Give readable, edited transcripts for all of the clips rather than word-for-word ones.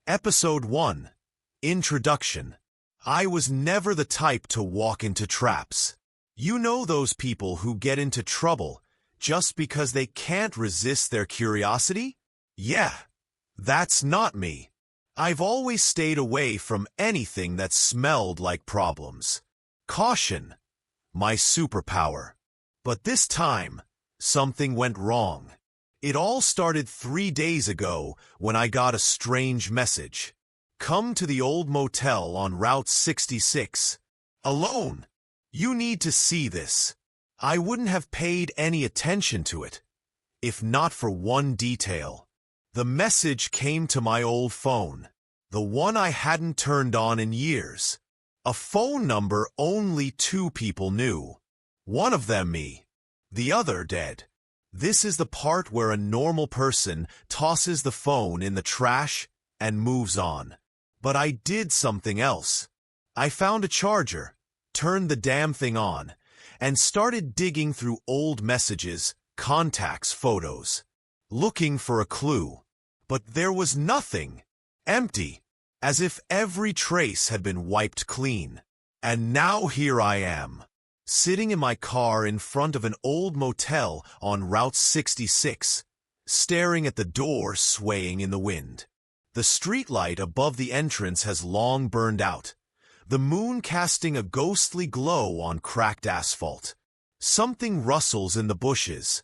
Episode 1. Introduction. I was never the type to walk into traps. You know those people who get into trouble just because they can't resist their curiosity? Yeah, that's not me. I've always stayed away from anything that smelled like problems. Caution, my superpower. But this time, something went wrong. It all started 3 days ago when I got a strange message. Come to the old motel on Route 66. Alone. You need to see this. I wouldn't have paid any attention to it, if not for one detail. The message came to my old phone, the one I hadn't turned on in years. A phone number only 2 people knew. One of them me, the other dead. This is the part where a normal person tosses the phone in the trash and moves on. But I did something else. I found a charger, turned the damn thing on, and started digging through old messages, contacts, photos, looking for a clue. But there was nothing. Empty, as if every trace had been wiped clean. And now here I am, sitting in my car in front of an old motel on Route 66, staring at the door swaying in the wind. The streetlight above the entrance has long burned out, the moon casting a ghostly glow on cracked asphalt. Something rustles in the bushes.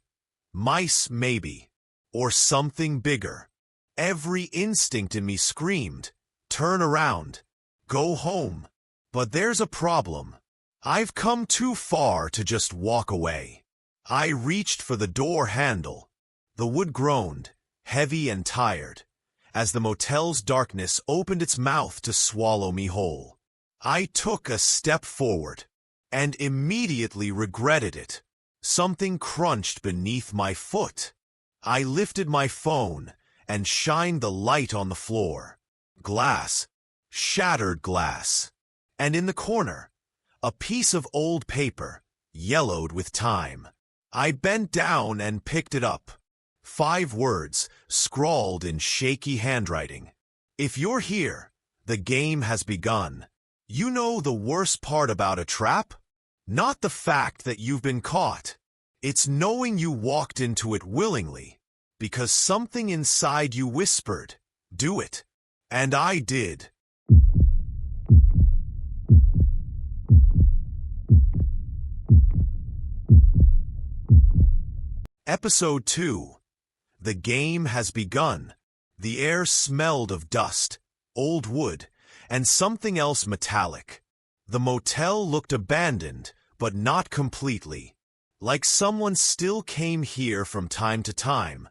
Mice, maybe. Or something bigger. Every instinct in me screamed, turn around, go home. But there's a problem. I've come too far to just walk away. I reached for the door handle. The wood groaned, heavy and tired, as the motel's darkness opened its mouth to swallow me whole. I took a step forward, and immediately regretted it. Something crunched beneath my foot. I lifted my phone and shined the light on the floor. Glass. Shattered glass. And in the corner, a piece of old paper, yellowed with time. I bent down and picked it up. 5 words, scrawled in shaky handwriting. If you're here, the game has begun. You know the worst part about a trap? Not the fact that you've been caught. It's knowing you walked into it willingly, because something inside you whispered, do it. And I did. Episode 2. The game has begun. The air smelled of dust, old wood, and something else metallic. The motel looked abandoned, but not completely. Like someone still came here from time to time,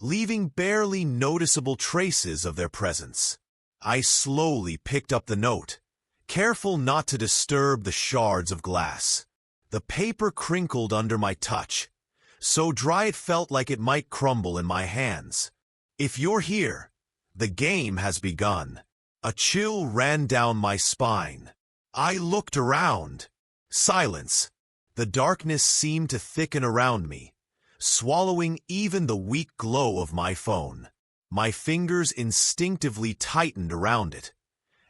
leaving barely noticeable traces of their presence. I slowly picked up the note, careful not to disturb the shards of glass. The paper crinkled under my touch, so dry it felt like it might crumble in my hands. If you're here, the game has begun. A chill ran down my spine. I looked around. Silence. The darkness seemed to thicken around me, swallowing even the weak glow of my phone. My fingers instinctively tightened around it,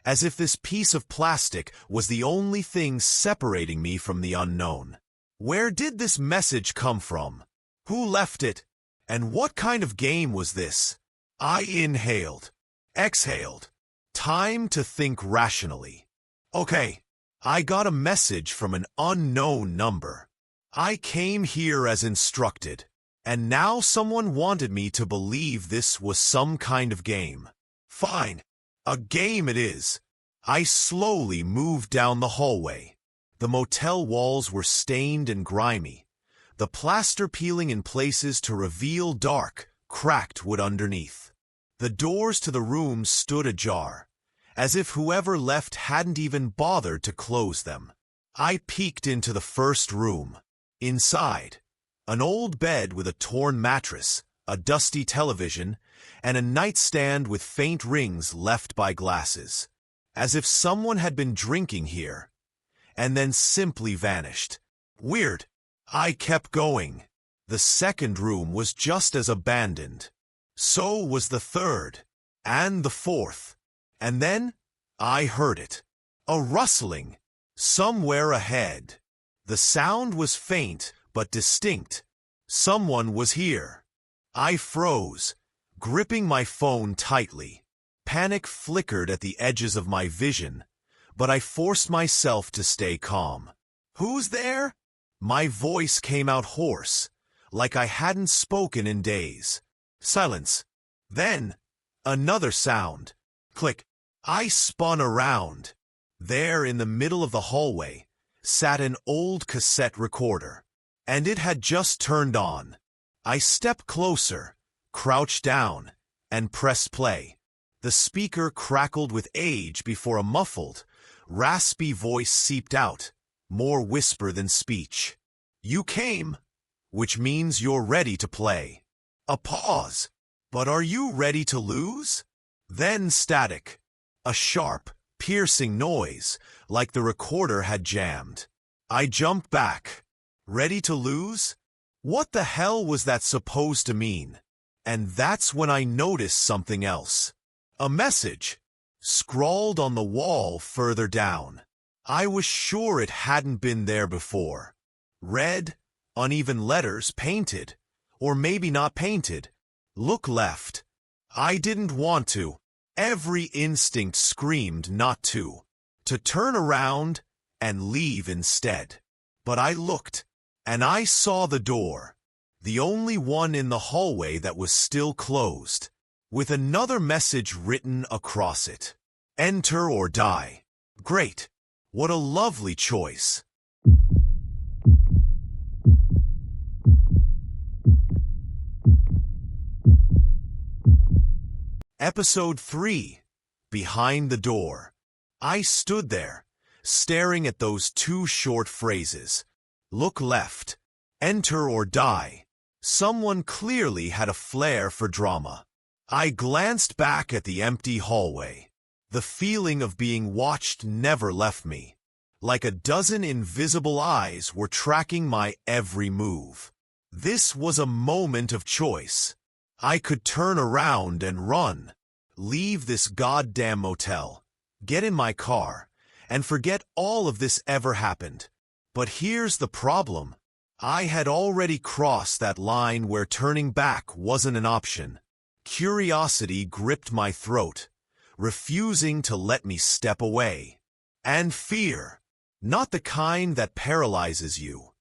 as if this piece of plastic was the only thing separating me from the unknown. Where did this message come from? Who left it? And what kind of game was this? I inhaled, exhaled. Time to think rationally. Okay, I got a message from an unknown number. I came here as instructed, and now someone wanted me to believe this was some kind of game. Fine, a game it is. I slowly moved down the hallway. The motel walls were stained and grimy, the plaster peeling in places to reveal dark, cracked wood underneath. The doors to the rooms stood ajar, as if whoever left hadn't even bothered to close them. I peeked into the first room. Inside, an old bed with a torn mattress, a dusty television, and a nightstand with faint rings left by glasses. As if someone had been drinking here, and then simply vanished. Weird. I kept going. The second room was just as abandoned. So was the third. and the fourth. And then I heard it. A rustling. Somewhere ahead. The sound was faint but distinct. Someone was here. I froze, gripping my phone tightly. Panic flickered at the edges of my vision, but I forced myself to stay calm. "Who's there?" My voice came out hoarse, like I hadn't spoken in days. Silence. Then, another sound. Click. I spun around. There, in the middle of the hallway, sat an old cassette recorder, and it had just turned on. I stepped closer, crouched down, and pressed play. The speaker crackled with age before a muffled, raspy voice seeped out, more whisper than speech. "You came, which means you're ready to play." A pause. "But are you ready to lose?" Then static. A sharp, piercing noise, like the recorder had jammed. I jumped back. Ready to lose? What the hell was that supposed to mean? And that's when I noticed something else. A message, scrawled on the wall further down. I was sure it hadn't been there before. Red, uneven letters painted, or maybe not painted. "Look left." I didn't want to. Every instinct screamed not to turn around and leave instead. But I looked, and I saw the door, the only one in the hallway that was still closed, with another message written across it. "Enter or die." Great. What a lovely choice. Episode 3. Behind the Door. I stood there, staring at those two short phrases. Look left. Enter or die. Someone clearly had a flair for drama. I glanced back at the empty hallway. The feeling of being watched never left me. Like a dozen invisible eyes were tracking my every move. This was a moment of choice. I could turn around and run, leave this goddamn motel, get in my car, and forget all of this ever happened. But here's the problem. I had already crossed that line where turning back wasn't an option. Curiosity gripped my throat, refusing to let me step away. And fear, not the kind that paralyzes you.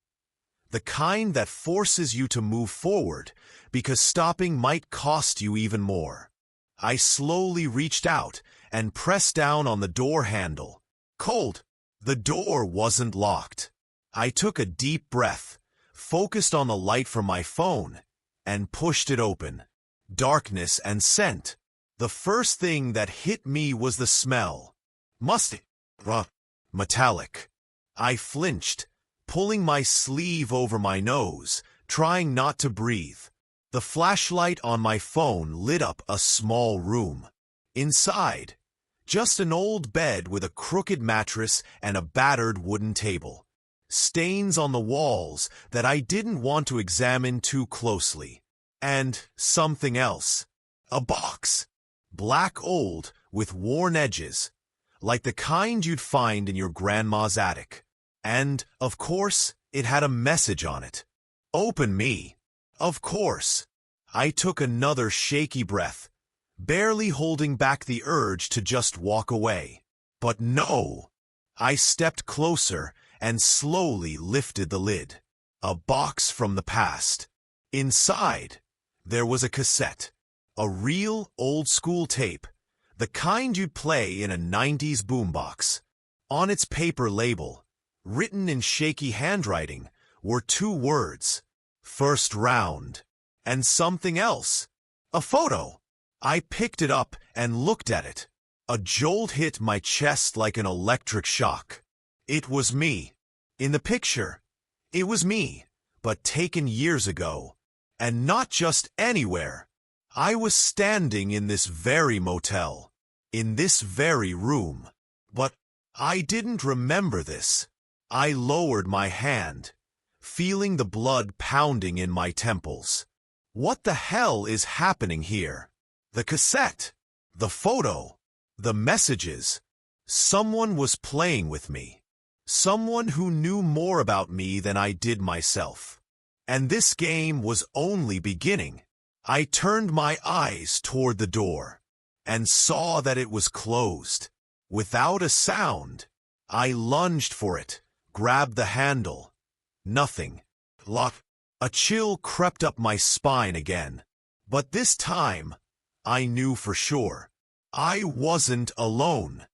The kind that forces you to move forward because stopping might cost you even more. I slowly reached out and pressed down on the door handle. Cold. The door wasn't locked. I took a deep breath, focused on the light from my phone, and pushed it open. Darkness and scent. The first thing that hit me was the smell. Musty. Metallic. I flinched, pulling my sleeve over my nose, trying not to breathe. The flashlight on my phone lit up a small room. Inside, just an old bed with a crooked mattress and a battered wooden table. Stains on the walls that I didn't want to examine too closely. And something else. A box. Black old, with worn edges, like the kind you'd find in your grandma's attic. And, of course, it had a message on it. Open me. Of course. I took another shaky breath, barely holding back the urge to just walk away. But no. I stepped closer and slowly lifted the lid. A box from the past. Inside, there was a cassette. A real old-school tape, the kind you'd play in a 90s boombox. On its paper label, written in shaky handwriting, were two words. First round. And something else. A photo. I picked it up and looked at it. A jolt hit my chest like an electric shock. It was me. In the picture, it was me, but taken years ago. And not just anywhere. I was standing in this very motel, in this very room. But I didn't remember this. I lowered my hand, feeling the blood pounding in my temples. What the hell is happening here? The cassette. the photo, the messages. Someone was playing with me. Someone who knew more about me than I did myself. And this game was only beginning. I turned my eyes toward the door and saw that it was closed. Without a sound, I lunged for it, grabbed the handle. Nothing. Lock. A chill crept up my spine again. But this time, I knew for sure. I wasn't alone.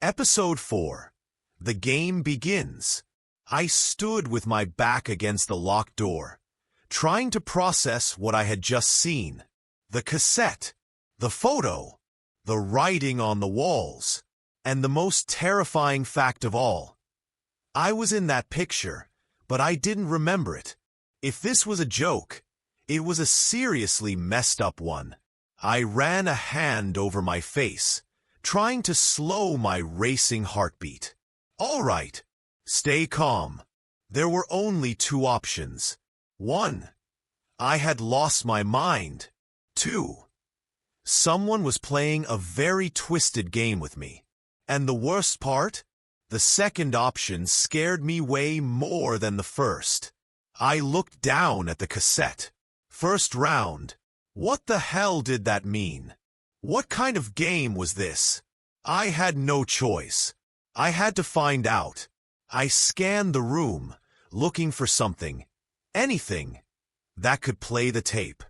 Episode 4. The game begins. I stood with my back against the locked door, trying to process what I had just seen. The cassette, the photo, the writing on the walls, and the most terrifying fact of all. I was in that picture, but I didn't remember it. If this was a joke, it was a seriously messed up one. I ran a hand over my face, trying to slow my racing heartbeat. All right, stay calm. There were only two options. 1. I had lost my mind. 2. Someone was playing a very twisted game with me. And the worst part? The second option scared me way more than the first. I looked down at the cassette. First round. What the hell did that mean? What kind of game was this? I had no choice. I had to find out. I scanned the room, looking for something, anything, that could play the tape.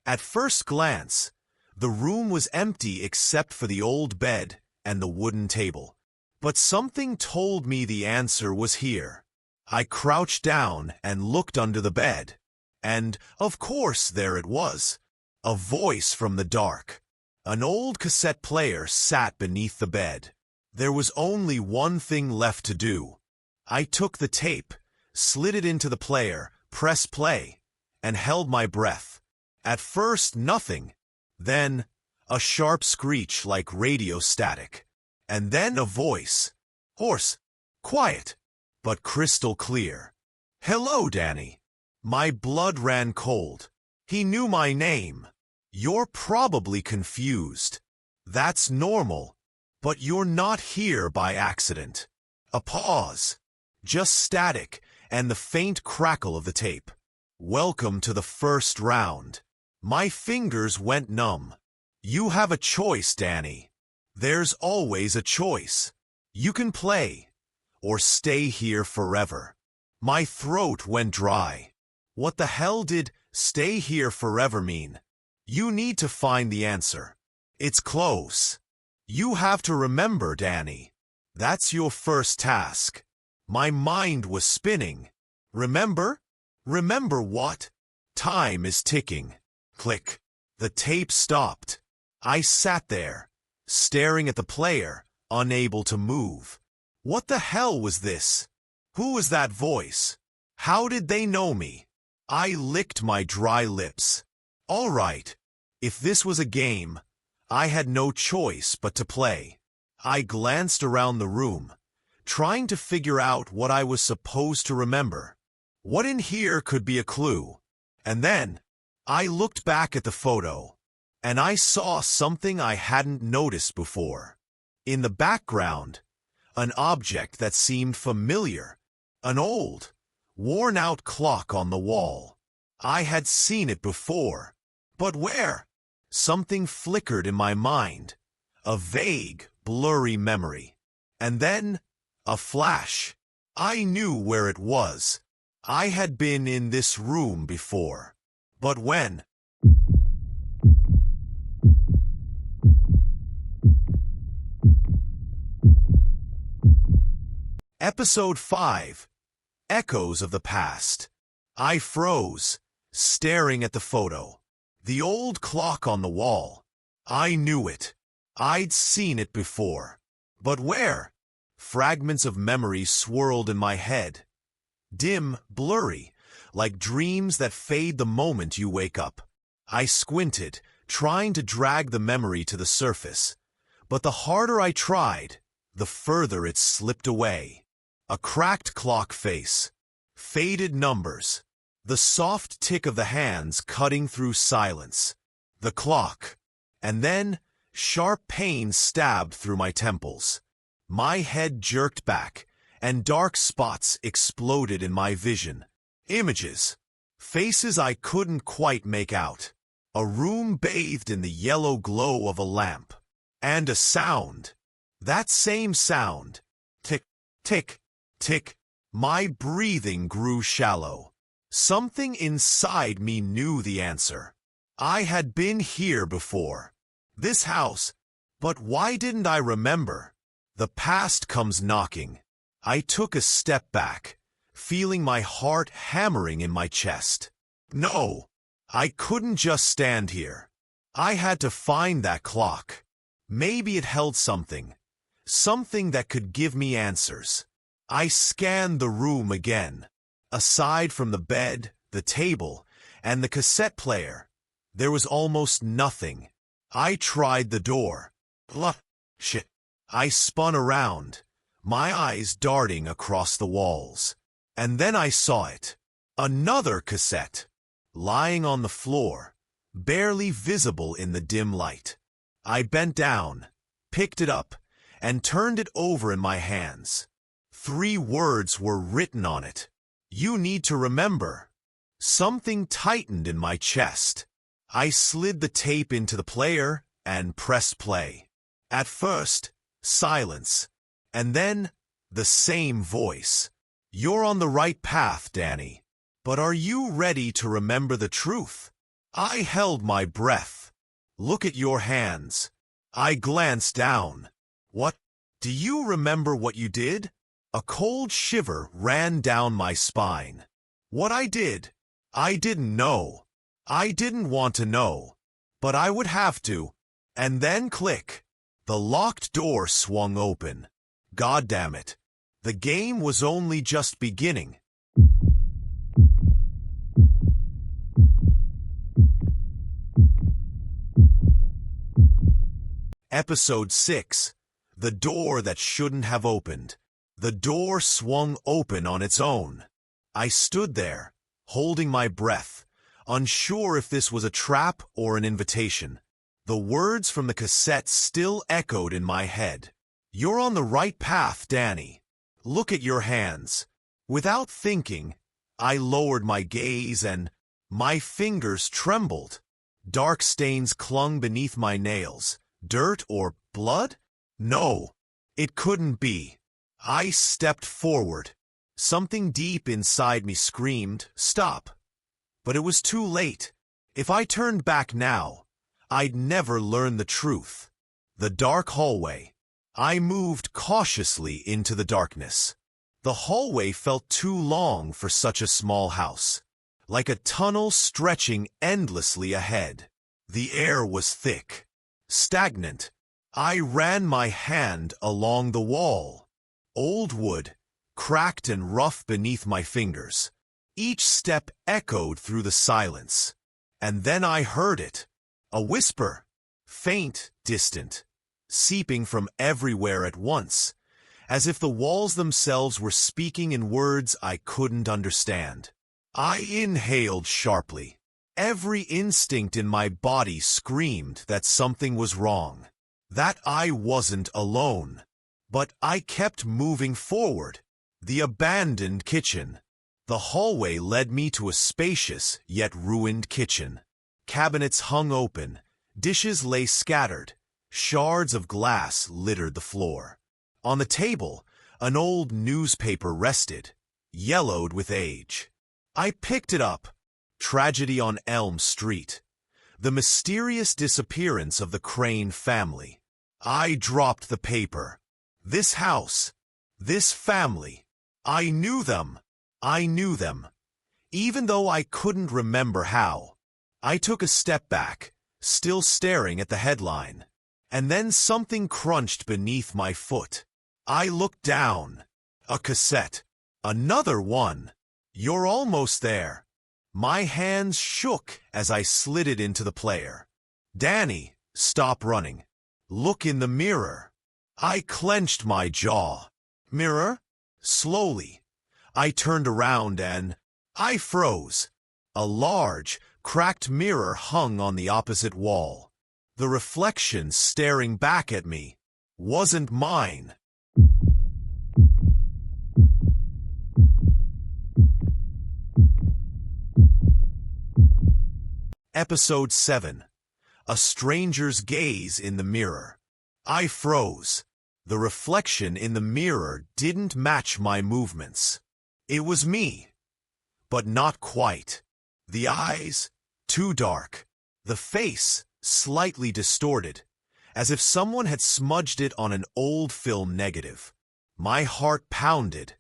At first glance, the room was empty except for the old bed and the wooden table. But something told me the answer was here. I crouched down and looked under the bed. And, of course, there it was. A voice from the dark. An old cassette player sat beneath the bed. There was only one thing left to do. I took the tape, slid it into the player, pressed play, and held my breath. At first, nothing. Then, a sharp screech like radio static. And then a voice. Hoarse, quiet, but crystal clear. "Hello, Danny." My blood ran cold. He knew my name. "You're probably confused. That's normal. But you're not here by accident." A pause. Just static and the faint crackle of the tape. "Welcome to the first round." My fingers went numb. "You have a choice, Danny. There's always a choice. You can play, or stay here forever." My throat went dry. What the hell did "stay here forever" mean? You need to find the answer. It's close. You have to remember, Danny. That's your first task. My mind was spinning. Remember? Remember what? Time is ticking. Click. The tape stopped. I sat there, staring at the player, unable to move. What the hell was this? Who was that voice? How did they know me? I licked my dry lips. All right. If this was a game, I had no choice but to play. I glanced around the room, trying to figure out what I was supposed to remember. What in here could be a clue? And then, I looked back at the photo, and I saw something I hadn't noticed before. In the background, an object that seemed familiar. An old, worn-out clock on the wall. I had seen it before. But where? Something flickered in my mind. A vague, blurry memory. And then, a flash. I knew where it was. I had been in this room before. But when? Episode 5. Echoes of the Past. I froze, staring at the photo. The old clock on the wall. I knew it. I'd seen it before. But where? Fragments of memory swirled in my head. Dim, blurry, like dreams that fade the moment you wake up. I squinted, trying to drag the memory to the surface. But the harder I tried, the further it slipped away. A cracked clock face. Faded numbers. The soft tick of the hands cutting through silence. The clock. And then, sharp pain stabbed through my temples. My head jerked back, and dark spots exploded in my vision. Images. Faces I couldn't quite make out. A room bathed in the yellow glow of a lamp. And a sound. That same sound. Tick, tick, tick. My breathing grew shallow. Something inside me knew the answer. I had been here before. This house. But why didn't I remember? The past comes knocking. I took a step back, feeling my heart hammering in my chest. No, I couldn't just stand here. I had to find that clock. Maybe it held something. Something that could give me answers. I scanned the room again. Aside from the bed, the table, and the cassette player, there was almost nothing. I tried the door. Shit. I spun around, my eyes darting across the walls. And then I saw it. Another cassette. Lying on the floor, barely visible in the dim light. I bent down, picked it up, and turned it over in my hands. 3 words were written on it. You need to remember. Something tightened in my chest. I slid the tape into the player and pressed play. At first, silence. And then, the same voice. You're on the right path, Danny. But are you ready to remember the truth? I held my breath. Look at your hands. I glanced down. What? Do you remember what you did? A cold shiver ran down my spine. What I did? I didn't know. I didn't want to know. But I would have to. And then click. The locked door swung open. God damn it. The game was only just beginning. Episode 6. The door that shouldn't have opened. The door swung open on its own. I stood there, holding my breath, unsure if this was a trap or an invitation. The words from the cassette still echoed in my head. You're on the right path, Danny. Look at your hands. Without thinking, I lowered my gaze and my fingers trembled. Dark stains clung beneath my nails. Dirt or blood? No, it couldn't be. I stepped forward. Something deep inside me screamed, "Stop." But it was too late. If I turned back now, I'd never learn the truth. The dark hallway. I moved cautiously into the darkness. The hallway felt too long for such a small house, like a tunnel stretching endlessly ahead. The air was thick. Stagnant. I ran my hand along the wall. Old wood, cracked and rough beneath my fingers. Each step echoed through the silence. And then I heard it. A whisper. Faint, distant, seeping from everywhere at once, as if the walls themselves were speaking in words I couldn't understand. I inhaled sharply. Every instinct in my body screamed that something was wrong, that I wasn't alone. But I kept moving forward. The abandoned kitchen. The hallway led me to a spacious yet ruined kitchen. Cabinets hung open, dishes lay scattered, shards of glass littered the floor. On the table, an old newspaper rested, yellowed with age. I picked it up. Tragedy on Elm Street. The mysterious disappearance of the Crane family. I dropped the paper. This house. This family. I knew them. I knew them. Even though I couldn't remember how. I took a step back, still staring at the headline. And then something crunched beneath my foot. I looked down. A cassette. Another one. You're almost there. My hands shook as I slid it into the player. Danny, stop running. Look in the mirror. I clenched my jaw. Mirror? Slowly. I turned around and I froze. A large, cracked mirror hung on the opposite wall. The reflection staring back at me wasn't mine. Episode 7. A stranger's gaze in the mirror. I froze. The reflection in the mirror didn't match my movements. It was me, but not quite. The eyes, too dark. The face, slightly distorted, as if someone had smudged it on an old film negative. My heart pounded,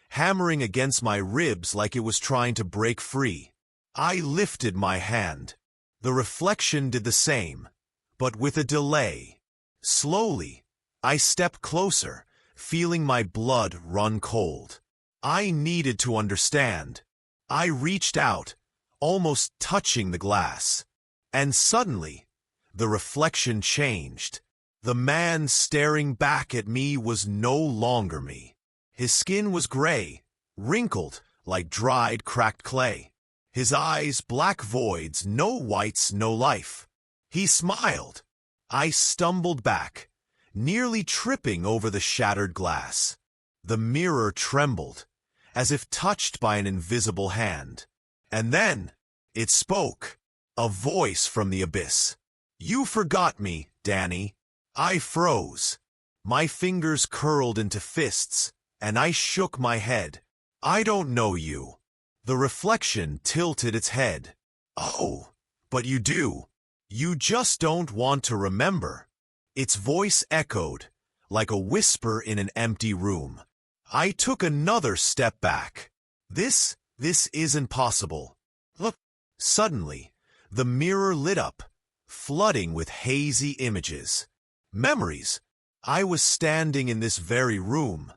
hammering against my ribs like it was trying to break free. I lifted my hand. The reflection did the same, but with a delay. Slowly, I stepped closer, feeling my blood run cold. I needed to understand. I reached out, almost touching the glass. And suddenly, the reflection changed. The man staring back at me was no longer me. His skin was gray, wrinkled like dried, cracked clay. His eyes black voids, no whites, no life. He smiled. I stumbled back, nearly tripping over the shattered glass. The mirror trembled, as if touched by an invisible hand. And then, it spoke. A voice from the abyss. "You forgot me, Danny." I froze. My fingers curled into fists, and I shook my head. "I don't know you." The reflection tilted its head. "Oh, but you do. You just don't want to remember." Its voice echoed, like a whisper in an empty room. I took another step back. This isn't possible. Look. Suddenly, the mirror lit up, flooding with hazy images. Memories. I was standing in this very room.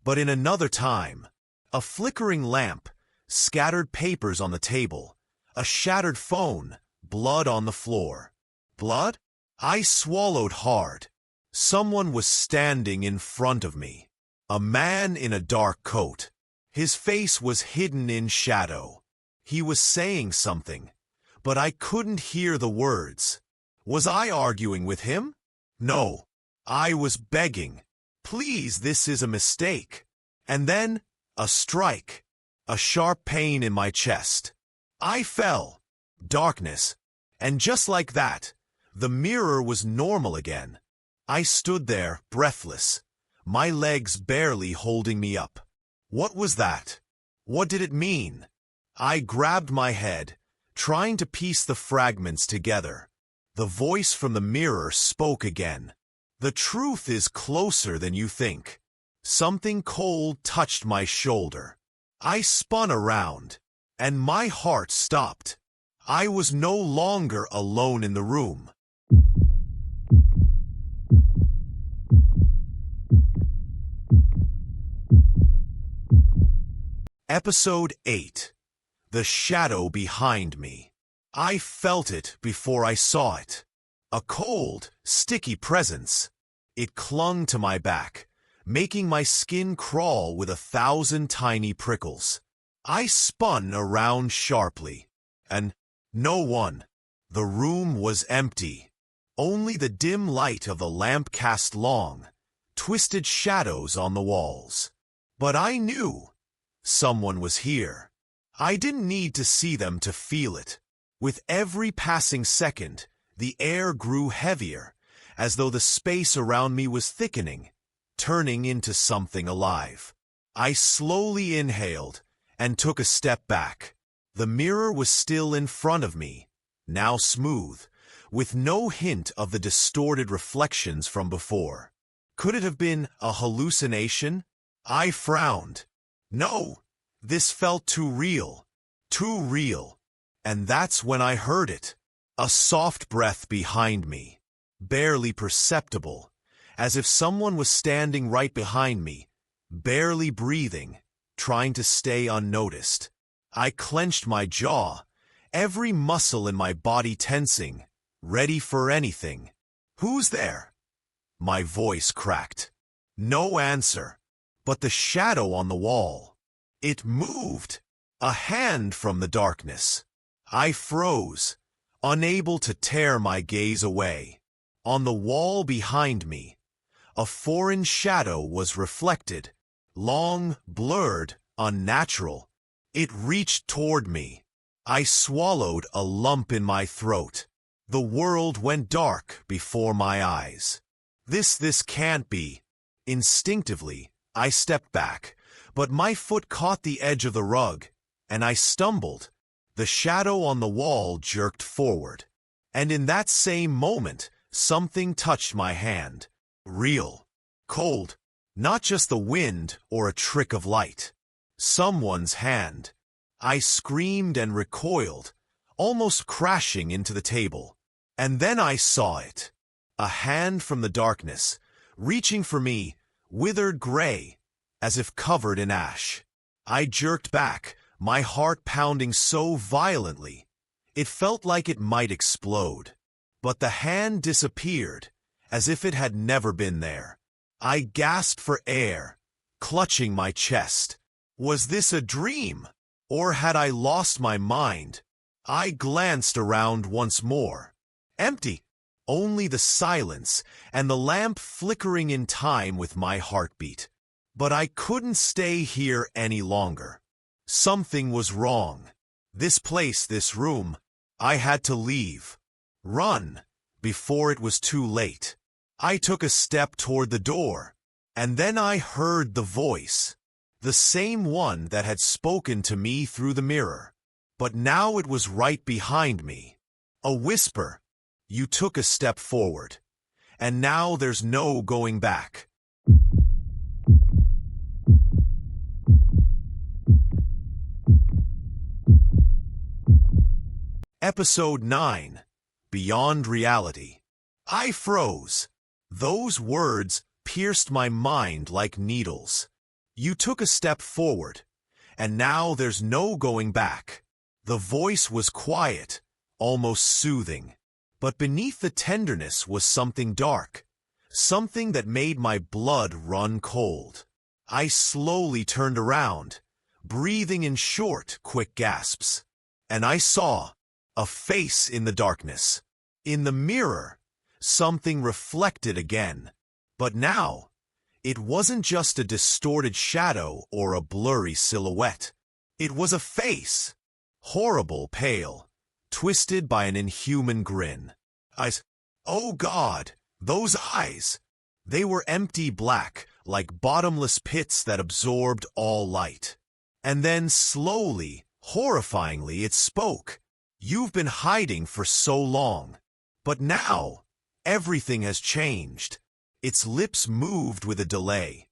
But in another time. A flickering lamp, scattered papers on the table, a shattered phone, blood on the floor. Blood? I swallowed hard. Someone was standing in front of me. A man in a dark coat. His face was hidden in shadow. He was saying something, but I couldn't hear the words. Was I arguing with him? No. I was begging. "Please, this is a mistake." And then, a strike. A sharp pain in my chest. I fell. Darkness. And just like that, the mirror was normal again. I stood there, breathless, my legs barely holding me up. What was that? What did it mean? I grabbed my head, trying to piece the fragments together. The voice from the mirror spoke again. "The truth is closer than you think." Something cold touched my shoulder. I spun around, and my heart stopped. I was no longer alone in the room. Episode 8. The shadow behind me. I felt it before I saw it. A cold, sticky presence. It clung to my back, making my skin crawl with 1,000 tiny prickles. I spun around sharply, and no one. The room was empty. Only the dim light of the lamp cast long, twisted shadows on the walls. But I knew someone was here. I didn't need to see them to feel it. With every passing second, the air grew heavier, as though the space around me was thickening, turning into something alive. I slowly inhaled and took a step back. The mirror was still in front of me, now smooth, with no hint of the distorted reflections from before. Could it have been a hallucination? I frowned. No, this felt too real. Too real. And that's when I heard it. A soft breath behind me, barely perceptible, as if someone was standing right behind me, barely breathing, trying to stay unnoticed. I clenched my jaw, every muscle in my body tensing, ready for anything. "Who's there?" My voice cracked. No answer, but the shadow on the wall. It moved. A hand from the darkness. I froze, unable to tear my gaze away. On the wall behind me, a foreign shadow was reflected, long, blurred, unnatural. It reached toward me. I swallowed a lump in my throat. The world went dark before my eyes. This can't be. Instinctively, I stepped back, but my foot caught the edge of the rug, and I stumbled. The shadow on the wall jerked forward, and in that same moment, something touched my hand. Real. Cold. Not just the wind or a trick of light. Someone's hand. I screamed and recoiled, almost crashing into the table. And then I saw it. A hand from the darkness, reaching for me, withered gray, as if covered in ash. I jerked back, my heart pounding so violently, it felt like it might explode. But the hand disappeared, as if it had never been there. I gasped for air, clutching my chest. Was this a dream? Or had I lost my mind? I glanced around once more. Empty. Only the silence and the lamp flickering in time with my heartbeat. But I couldn't stay here any longer. Something was wrong. This place, this room. I had to leave. Run, before it was too late. I took a step toward the door, and then I heard the voice. The same one that had spoken to me through the mirror. But now it was right behind me. A whisper. You took a step forward, and now there's no going back. Episode 9. Beyond Reality. I froze. Those words pierced my mind like needles. You took a step forward, and now there's no going back. The voice was quiet, almost soothing. But beneath the tenderness was something dark, something that made my blood run cold. I slowly turned around, breathing in short, quick gasps. And I saw a face in the darkness. In the mirror, something reflected again. But now, it wasn't just a distorted shadow or a blurry silhouette. It was a face, horrible pale, twisted by an inhuman grin. Eyes. Oh God, those eyes! They were empty black, like bottomless pits that absorbed all light. And then slowly, horrifyingly, it spoke. You've been hiding for so long. But now, everything has changed. Its lips moved with a delay,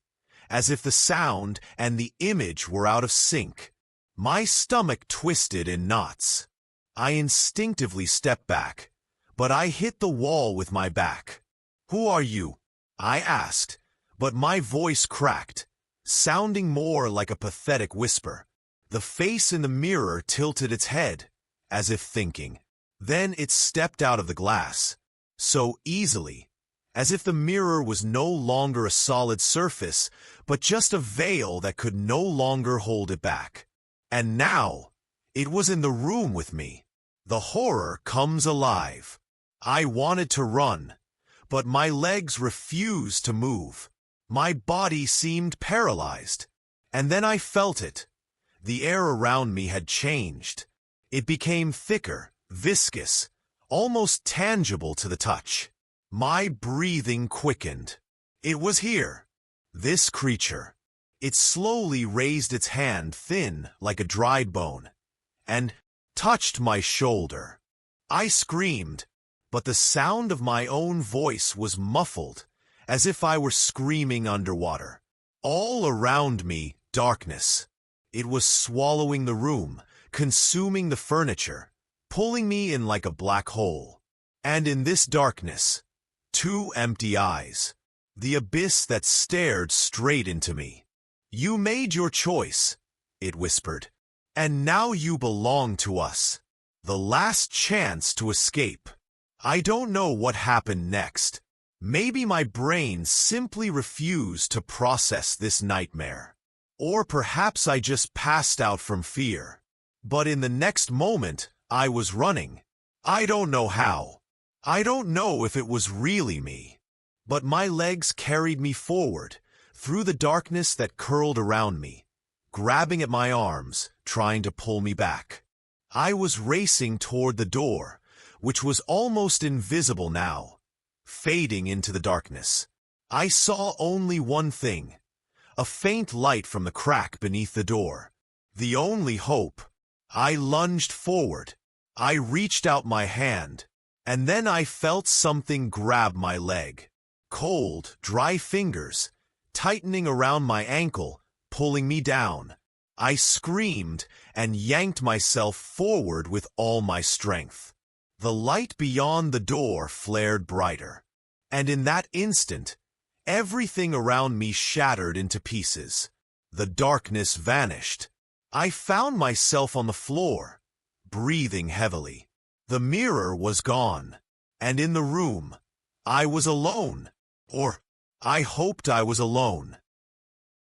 as if the sound and the image were out of sync. My stomach twisted in knots. I instinctively stepped back, but I hit the wall with my back. Who are you? I asked, but my voice cracked, sounding more like a pathetic whisper. The face in the mirror tilted its head, as if thinking. Then it stepped out of the glass, so easily, as if the mirror was no longer a solid surface, but just a veil that could no longer hold it back. And now, it was in the room with me. The horror comes alive. I wanted to run, but my legs refused to move. My body seemed paralyzed. And then I felt it. The air around me had changed. It became thicker, viscous, almost tangible to the touch. My breathing quickened. It was here. This creature. It slowly raised its hand thin like a dried bone, and touched my shoulder. I screamed, but the sound of my own voice was muffled, as if I were screaming underwater. All around me, darkness. It was swallowing the room, consuming the furniture, pulling me in like a black hole. And in this darkness, two empty eyes. The abyss that stared straight into me. You made your choice, it whispered. And now you belong to us. The last chance to escape. I don't know what happened next. Maybe my brain simply refused to process this nightmare. Or perhaps I just passed out from fear. But in the next moment, I was running. I don't know how. I don't know if it was really me. But my legs carried me forward, through the darkness that curled around me, grabbing at my arms, trying to pull me back. I was racing toward the door, which was almost invisible now, fading into the darkness. I saw only one thing, a faint light from the crack beneath the door. The only hope. I lunged forward. I reached out my hand, and then I felt something grab my leg. Cold, dry fingers, tightening around my ankle, pulling me down. I screamed and yanked myself forward with all my strength. The light beyond the door flared brighter, and in that instant, everything around me shattered into pieces. The darkness vanished. I found myself on the floor, breathing heavily. The mirror was gone, and in the room, I was alone. Or, I hoped I was alone.